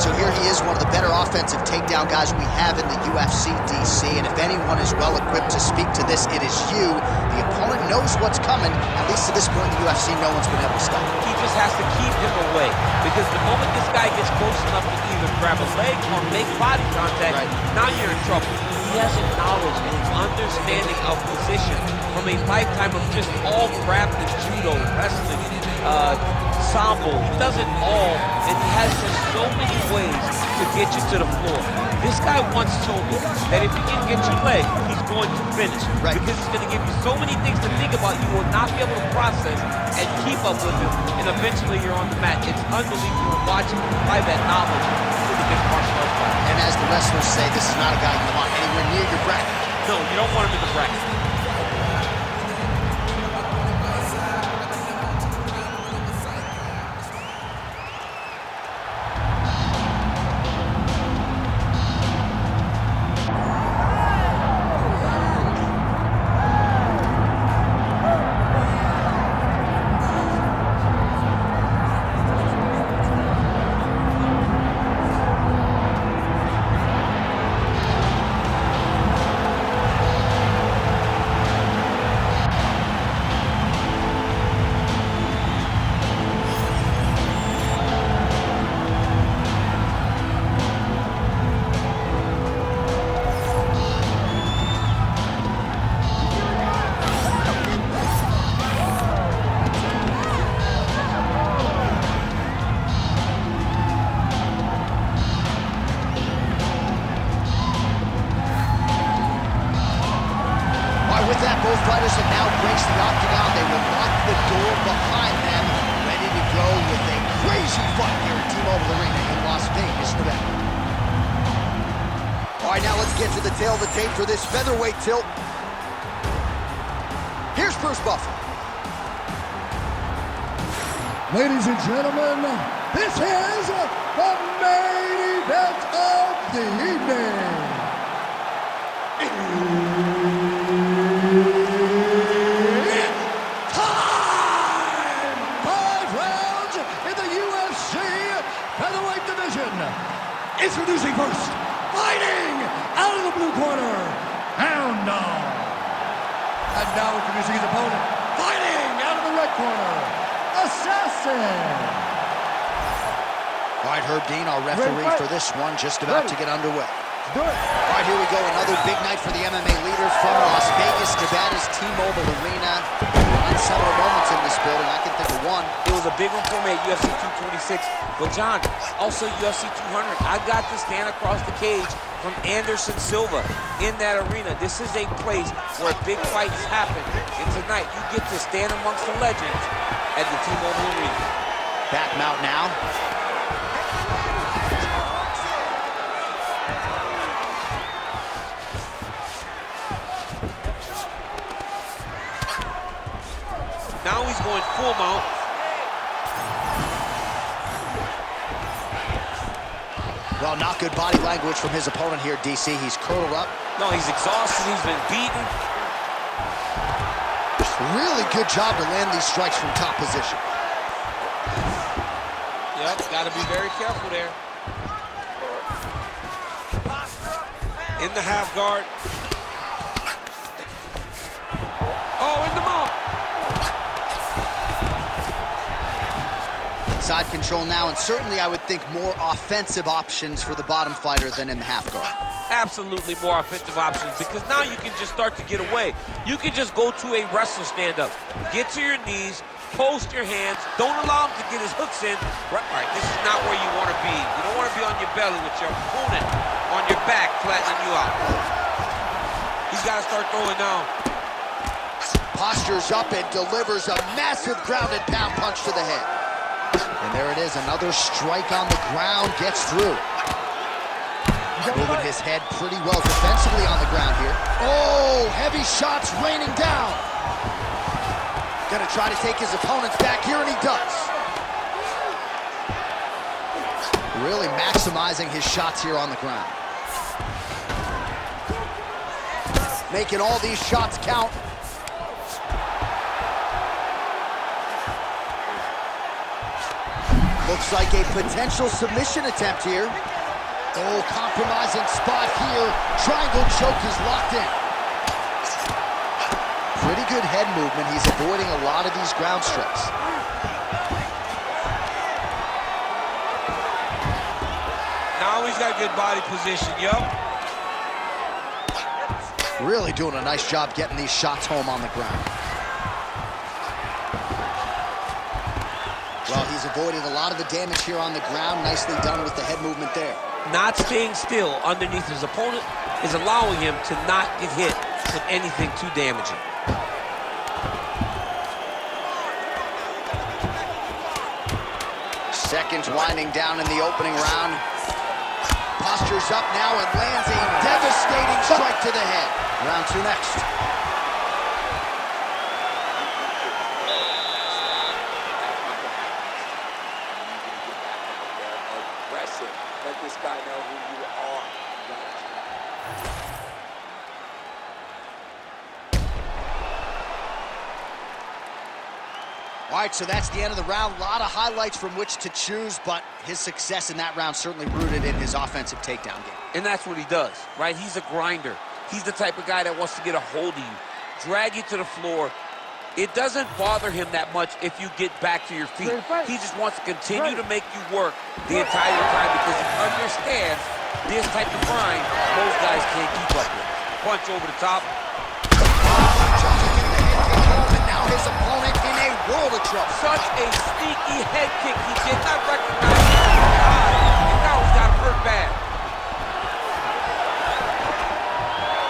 So here he is, one of the better offensive takedown guys we have in the UFC, DC. And if anyone is well equipped to speak to this, it is you. The opponent knows what's coming. At least to this point in the UFC, no one's been able to stop him. He just has to keep him away, because the moment this guy gets close enough to either grab a leg or make body contact, now you're in trouble. He has a knowledge and an understanding of position from a lifetime of just all craft and judo, wrestling, sambo. He does it all, and he has just so many ways to get you to the floor. This guy once told me that if he can get your leg, he's going to finish. Because he's going to give you so many things to think about, you will not be able to process and keep up with him, and eventually you're on the mat. It's unbelievable watching him apply that knowledge to the mixed martial arts fight. And as the wrestlers say, this is not a guy you want anywhere near your bracket. No, you don't want him in the bracket. With that, both fighters have now breached the octagon. They will lock the door behind them, ready to go with a crazy fight here at T-Mobile Arena in Las Vegas, Nevada. All right, now let's get to the tail of the tape for this featherweight tilt. Here's Bruce Buffer. Ladies and gentlemen, this is the main event of the evening. Introducing first, fighting out of the blue corner, Hound Dog. And now introducing his opponent, fighting out of the red corner, Assassin. All right, Herb Dean, our referee for this one, just about to get underway. All right, here we go. Another big night for the MMA leader from Las Vegas, Nevada's T-Mobile Arena. Several moments in this building. I can think of one. It was a big one for me at UFC 226. But John, also UFC 200. I got to stand across the cage from Anderson Silva in that arena. This is a place where big fights happen. And tonight, you get to stand amongst the legends at the T-Mobile Arena. Back mount now. Now he's going full mount. Well, not good body language from his opponent here, DC. He's curled up. No, he's exhausted. He's been beaten. Really good job to land these strikes from top position. Yep, got to be very careful there. In the half guard. Oh, in the mount. Side control now, and certainly I would think more offensive options for the bottom fighter than in the half guard. Absolutely more offensive options, because now you can just start to get away. You can just go to a wrestler stand-up. Get to your knees, post your hands, don't allow him to get his hooks in. Right, this is not where you want to be. You don't want to be on your belly with your opponent on your back, flattening you out. He's got to start throwing down. Postures up and delivers a massive grounded pound punch to the head. And there it is, another strike on the ground, gets through. Moving his head pretty well defensively on the ground here. Oh, heavy shots raining down. Gonna try to take his opponents back here, and he does. Really maximizing his shots here on the ground. Making all these shots count. Looks like a potential submission attempt here. Oh, compromising spot here. Triangle choke is locked in. Pretty good head movement. He's avoiding a lot of these ground strikes. Now he's got good body position, yo. Really doing a nice job getting these shots home on the ground. Well, he's avoided a lot of the damage here on the ground. Nicely done with the head movement there. Not staying still underneath his opponent is allowing him to not get hit with anything too damaging. Seconds winding down in the opening round. Postures up now and lands a devastating strike to the head. Round 2 next. Aggressive. Let this guy know who you are. All right, so that's the end of the round. A lot of highlights from which to choose, but his success in that round certainly rooted in his offensive takedown game. And that's what he does, right? He's a grinder. He's the type of guy that wants to get a hold of you, drag you to the floor. It doesn't bother him that much if you get back to your feet. He just wants to continue to make you work the entire time because he understands this type of grind most guys can't keep up with. Punch over the top. And now his opponent in a world of trouble. Such a sneaky head kick. He did not recognize it. And now he's got him hurt bad.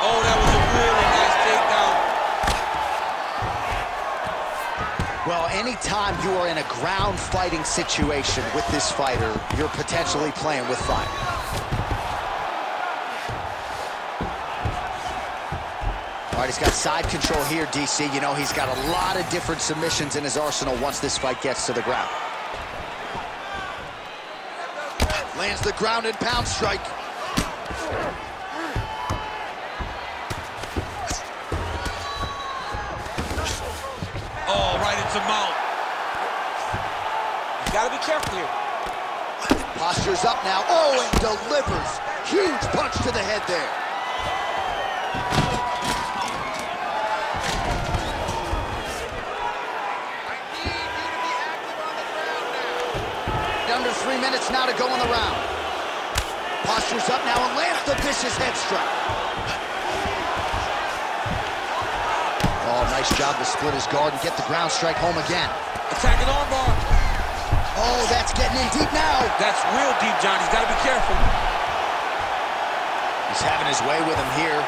Oh, that was a really nice takedown. Well, anytime you are in a ground fighting situation with this fighter, you're potentially playing with fire. All right, he's got side control here, DC. You know, he's got a lot of different submissions in his arsenal once this fight gets to the ground. Lands the ground and pound strike. Oh, right into mount. You gotta be careful here. Postures up now. Oh, and delivers. Huge punch to the head there. Under 3 minutes now to go in the round. Postures up now and lands the vicious head strike. Oh, nice job to split his guard and get the ground strike home again. Attacking armbar. Oh, that's getting in deep now. That's real deep, John. He's got to be careful. He's having his way with him here.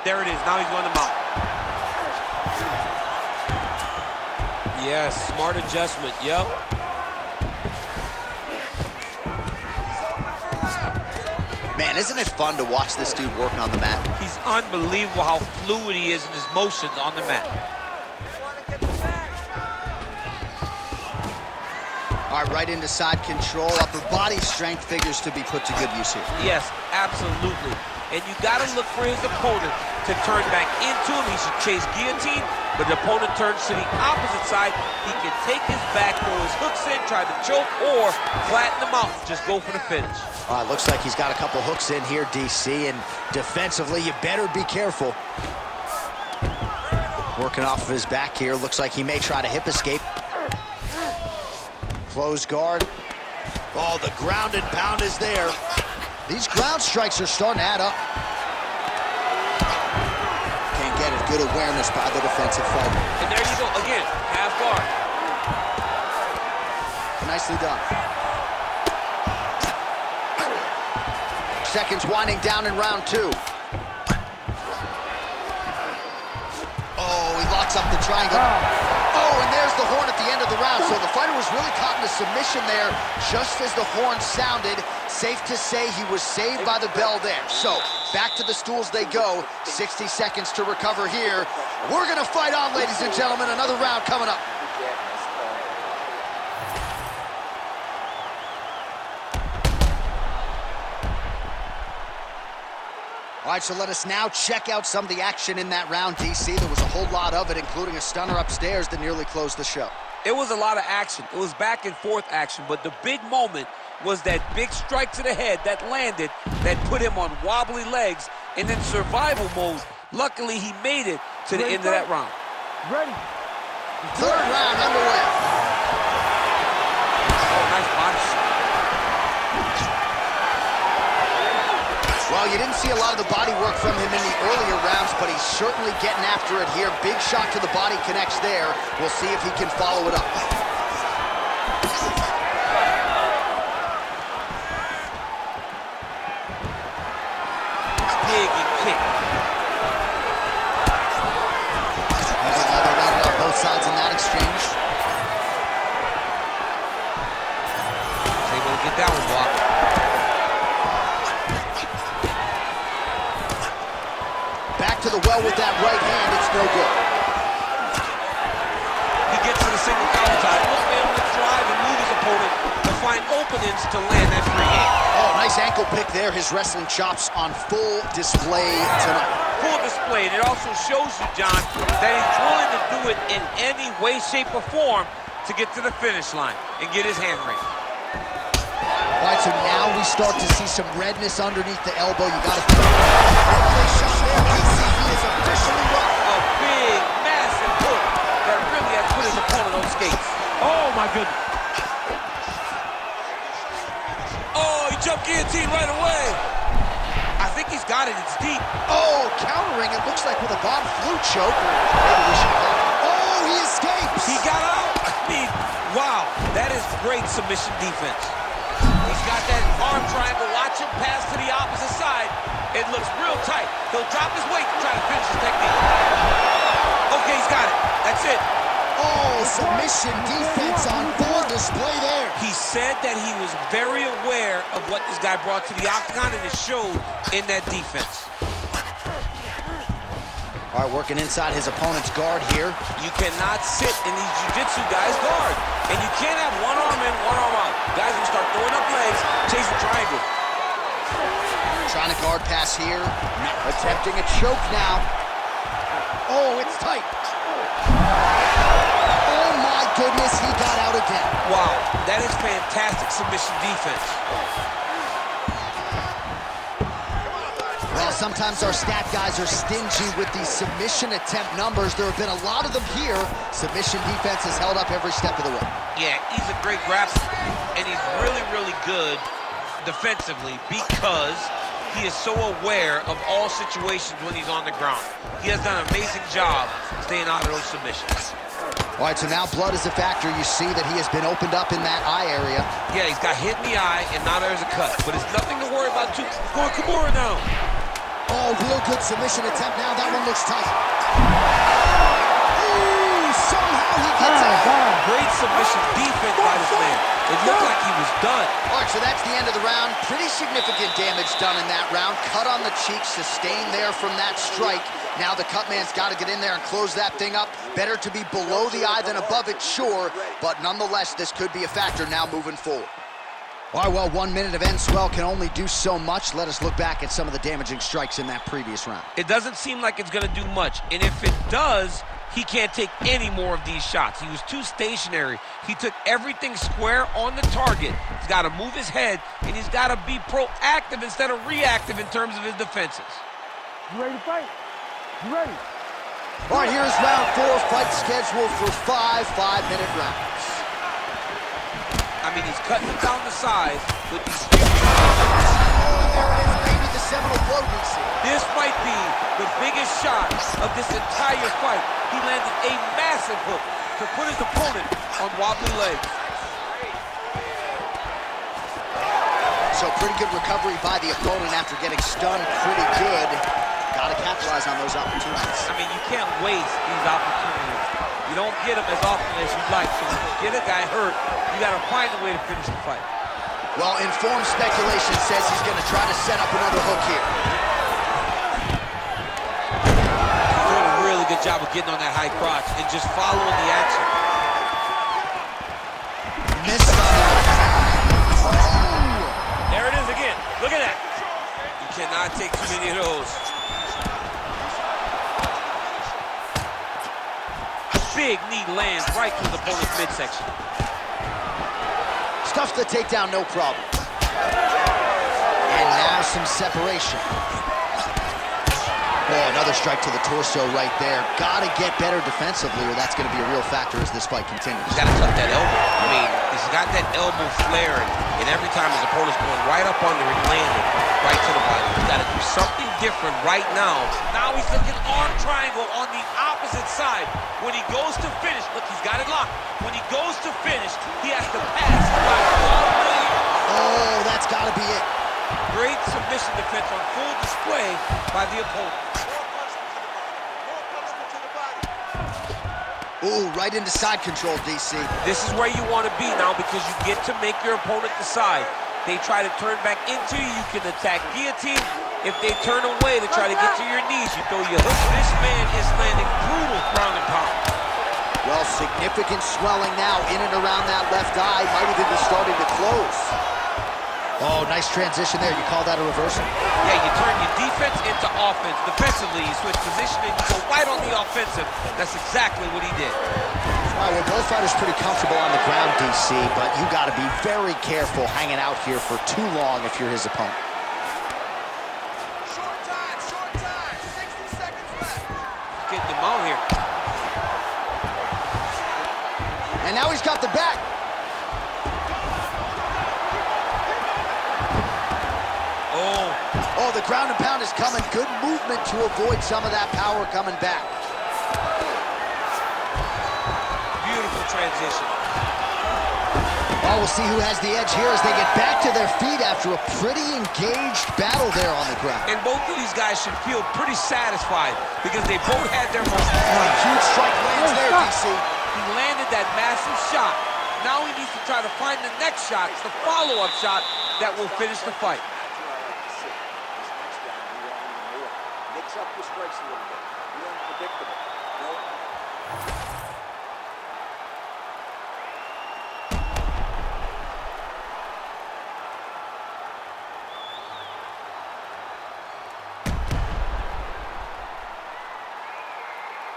There it is. Now he's going to mount. Yes, smart adjustment. Yep. Man, isn't it fun to watch this dude work on the mat? He's unbelievable how fluid he is in his motions on the mat. All right, right into side control. Upper body strength figures to be put to good use here. Yes, absolutely. And you got to look for his opponent to turn back into him. He should chase guillotine, but the opponent turns to the opposite side. He can take his back, throw his hooks in, try to choke, or flatten him out. Just go for the finish. All right, looks like he's got a couple hooks in here, DC, and defensively, you better be careful. Working off of his back here. Looks like he may try to hip escape. Closed guard. Oh, the ground and pound is there. These ground strikes are starting to add up. Can't get it. Good awareness by the defensive fighter. And there you go. Again, half guard. Nicely done. Seconds winding down in round 2. Oh, he locks up the triangle. Oh, and there's the horn at the end of the round. So the fighter was really caught in a submission there just as the horn sounded. Safe to say he was saved by the bell there. So back to the stools they go. 60 seconds to recover here. We're going to fight on, ladies and gentlemen. Another round coming up. All right, so let us now check out some of the action in that round, DC. There was a whole lot of it, including a stunner upstairs that nearly closed the show. It was a lot of action. It was back and forth action, but the big moment was that big strike to the head that landed, that put him on wobbly legs, and in survival mode, luckily he made it to the end of that round. Ready. Third round underway. Oh, nice body shot. Well, you didn't see a lot of the body work from him in the earlier rounds, but he's certainly getting after it here. Big shot to the body connects there. We'll see if he can follow it up. Big and kick. Another round on both sides in that exchange. He's able to get that one blocked. Back to the well with that right hand, it's no good. He gets to the single counter tie. Look for him to drive and move his opponent to find openings to land that free hand. Oh, nice ankle pick there. His wrestling chops on full display tonight. Full display, and it also shows you, John, that he's willing to do it in any way, shape, or form to get to the finish line and get his hand raised. All right, so now we start to see some redness underneath the elbow. You got to put it shot there. He is officially up. A big, massive hook that really has put his opponent on skates. Oh, my goodness. Oh, he jumped guillotine right away. I think he's got it. It's deep. Oh, countering, it looks like with a Bob Flu choke. Maybe we should call it. Oh, he escapes. He got out. I mean, wow, that is great submission defense. He's got that arm triangle. Watch him pass to the opposite side. It looks real tight. He'll drop his weight to try to finish his technique. Okay, he's got it. That's it. Oh, submission defense on full display there. He said that he was very aware of what this guy brought to the octagon, and it showed in that defense. All right, working inside his opponent's guard here. You cannot sit in these jiu-jitsu guys' guard. And you can't have one arm in, one arm out. Guys will start throwing up legs, chasing triangle. Trying to guard pass here. Attempting a choke now. Oh, it's tight. Oh, my goodness, he got out again. Wow, that is fantastic submission defense. Well, sometimes our stat guys are stingy with these submission attempt numbers. There have been a lot of them here. Submission defense has held up every step of the way. Yeah, he's a great grappler, and he's really, really good defensively because he is so aware of all situations when he's on the ground. He has done an amazing job staying out of those submissions. All right, so now blood is a factor. You see that he has been opened up in that eye area. Yeah, he's got hit in the eye, and now there's a cut. But it's nothing to worry about. Going Kimura now. Oh, real good submission attempt now. That one looks tight. Ooh, somehow he gets out. Great submission defense by this man. It looked like he was done. All right, so that's the end of the round. Pretty significant damage done in that round. Cut on the cheek, sustained there from that strike. Now the cut man's got to get in there and close that thing up. Better to be below the eye than above it, sure. But nonetheless, this could be a factor now moving forward. All right, well, 1 minute of end swell can only do so much. Let us look back at some of the damaging strikes in that previous round. It doesn't seem like it's going to do much. And if it does, he can't take any more of these shots. He was too stationary. He took everything square on the target. He's got to move his head, and he's got to be proactive instead of reactive in terms of his defenses. You ready to fight? You ready? All right, here's round 4. Fight scheduled for 5 5-minute rounds. I mean, he's cutting it down to size with these. Oh, there it is, maybe the seminal blow, DC. This might be the biggest shot of this entire fight. He landed a massive hook to put his opponent on wobbly legs. So pretty good recovery by the opponent after getting stunned pretty good. Got to capitalize on those opportunities. I mean, you can't waste these opportunities. You don't get them as often as you'd like. So when you get a guy hurt, you got to find a way to finish the fight. Well, informed speculation says he's going to try to set up another hook here. He's doing a really good job of getting on that high crotch and just following the action. Missed on that. There it is again. Look at that. You Cannot take too many of those. Big knee lands right to the opponent's midsection. Stuffs the takedown, no problem. And now some separation. Oh, another strike to the torso right there. Gotta get better defensively, or that's gonna be a real factor as this fight continues. He's gotta tuck that elbow. I mean, he's got that elbow flaring, and every time his opponent's going right up under it, landing right to the body. He's gotta do something different right now. Now he's looking arm triangle on the opposite side. When he goes to finish, look, he's got it locked. When he goes to finish, he has to pass the body all the way. Oh, that's gotta be it. Great submission defense on full display by the opponent. Ooh, right into side control, DC. This is where you want to be now because you get to make your opponent decide. They try to turn back into you, you can attack guillotine. If they turn away to try to get to your knees, you throw your hook. This man is landing brutal ground and pound. Well, significant swelling now in and around that left eye. Might even be starting to close. Oh, nice transition there. You call that a reversal? Yeah, you turn your defense into offense. Defensively, you switch positioning, you go right on the offensive. That's exactly what he did. Well, both fighters pretty comfortable on the ground, DC, but you got to be very careful hanging out here for too long if you're his opponent. Short time, 60 seconds left. Getting him out here. And now he's got the back. Oh, the ground and pound is coming. Good movement to avoid some of that power coming back. Beautiful transition. Oh, we'll see who has the edge here as they get back to their feet after a pretty engaged battle there on the ground. And both of these guys should feel pretty satisfied because they both had their moments. Huge strike lands there, DC. He landed that massive shot. Now he needs to try to find the next shot, the follow-up shot that will finish the fight. Mix up your strikes a little bit. Be unpredictable.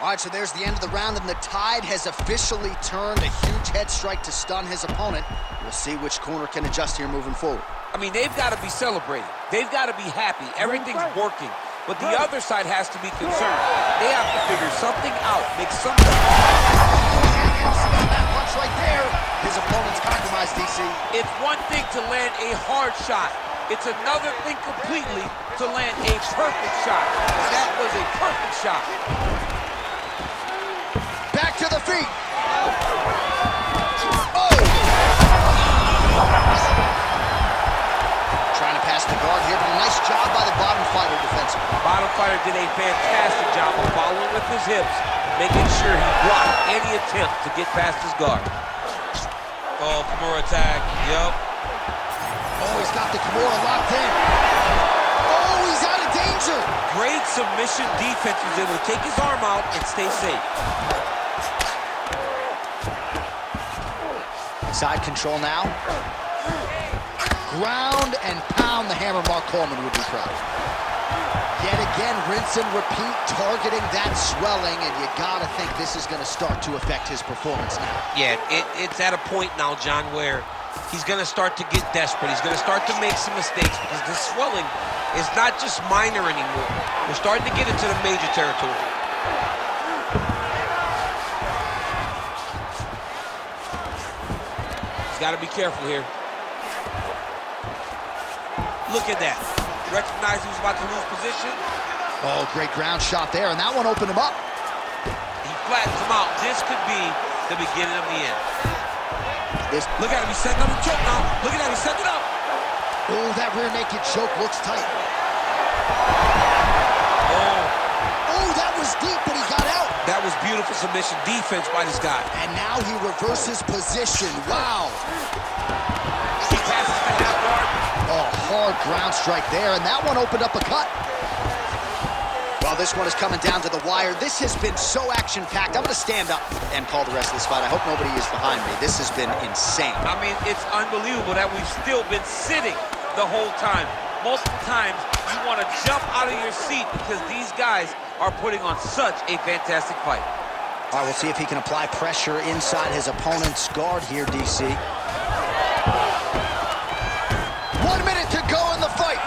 All right, so there's the end of the round, and the tide has officially turned. A huge head strike to stun his opponent. We'll see which corner can adjust here moving forward. I mean, they've got to be celebrating. They've got to be happy. Everything's working. But the other side has to be concerned. They have to figure something out, make something. That punch right there. His opponent's compromised, DC. It's one thing to land a hard shot. It's another thing completely to land a perfect shot. That was a perfect shot. Back to the feet. Trying to pass the guard here, but a nice job by the bottom fighter defensively. Bottom fighter did a fantastic job of following with his hips, making sure he blocked any attempt to get past his guard. Oh, Kimura attack. Yep. Oh, he's got the Kimura locked in. Oh, he's out of danger. Great submission defense. He was able to take his arm out and stay safe. Side control now. Ground and pound the hammer. Mark Coleman would be proud. Yet again, rinse and repeat, targeting that swelling, and you gotta think this is gonna start to affect his performance now. Yeah, it's at a point now, John, where he's gonna start to get desperate. He's gonna start to make some mistakes because the swelling is not just minor anymore. We're starting to get into the major territory. He's gotta be careful here. Look at that. Recognized he was about to lose position. Oh, great ground shot there, and that one opened him up. He flattens him out. This could be the beginning of the end. Look at him, he's setting up the choke now. Look at that, he's setting it up. Oh, that rear naked choke looks tight. Oh, that was deep, but he got out. That was beautiful submission defense by this guy. And now he reverses position. Wow. He passes the half guard. Oh, hard ground strike there, and that one opened up a cut. Well, this one is coming down to the wire. This has been so action-packed. I'm going to stand up and call the rest of this fight. I hope nobody is behind me. This has been insane. I mean, it's unbelievable that we've still been sitting the whole time. multiple times, you want to jump out of your seat because these guys are putting on such a fantastic fight. All right, we'll see if he can apply pressure inside his opponent's guard here, DC. 1 minute to go in the fight.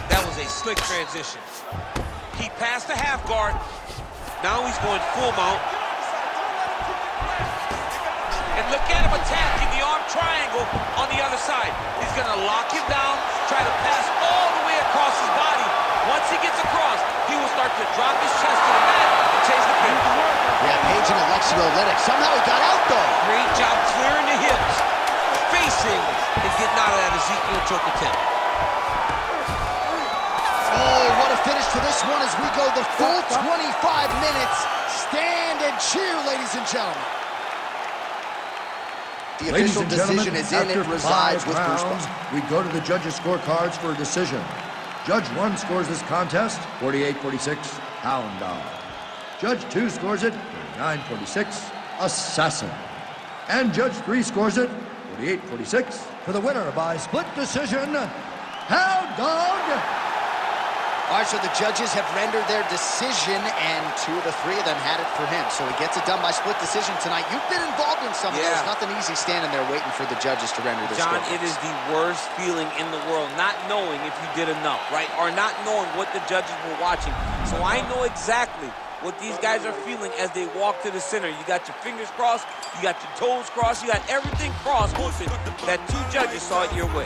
That was a slick transition. He passed the half guard. Now he's going full mount. And look at him attacking the arm triangle on the other side. He's going to lock him down, try to pass all the way across his body. Once he gets across, he will start to drop his chest to the mat and chase the pin. Yeah, Page and Alexio let it. Somehow he got out, though. Great job clearing the hips, facing, and getting out of that Ezekiel choke attempt. Oh, what a finish to this one as we go the full 25 minutes. Stand and cheer, ladies and gentlemen. The official decision is in. It resides with Bruce Buffer. We go to the judges' scorecards for a decision. Judge 1 scores this contest 48-46, hound dog. Judge 2 scores it 49-46, assassin. And Judge 3 scores it 48-46 for the winner by split decision, hound dog. All right, so the judges have rendered their decision, and 2 of the 3 of them had it for him. So he gets it done by split decision tonight. You've been involved in some of those. Nothing easy standing there waiting for the judges to render their John, score. it is the worst feeling in the world, not knowing if you did enough, right? Or not knowing what the judges were watching. So I know exactly what these guys are feeling as they walk to the center. You got your fingers crossed, you got your toes crossed, you got everything crossed, hoping that 2 judges saw it your way.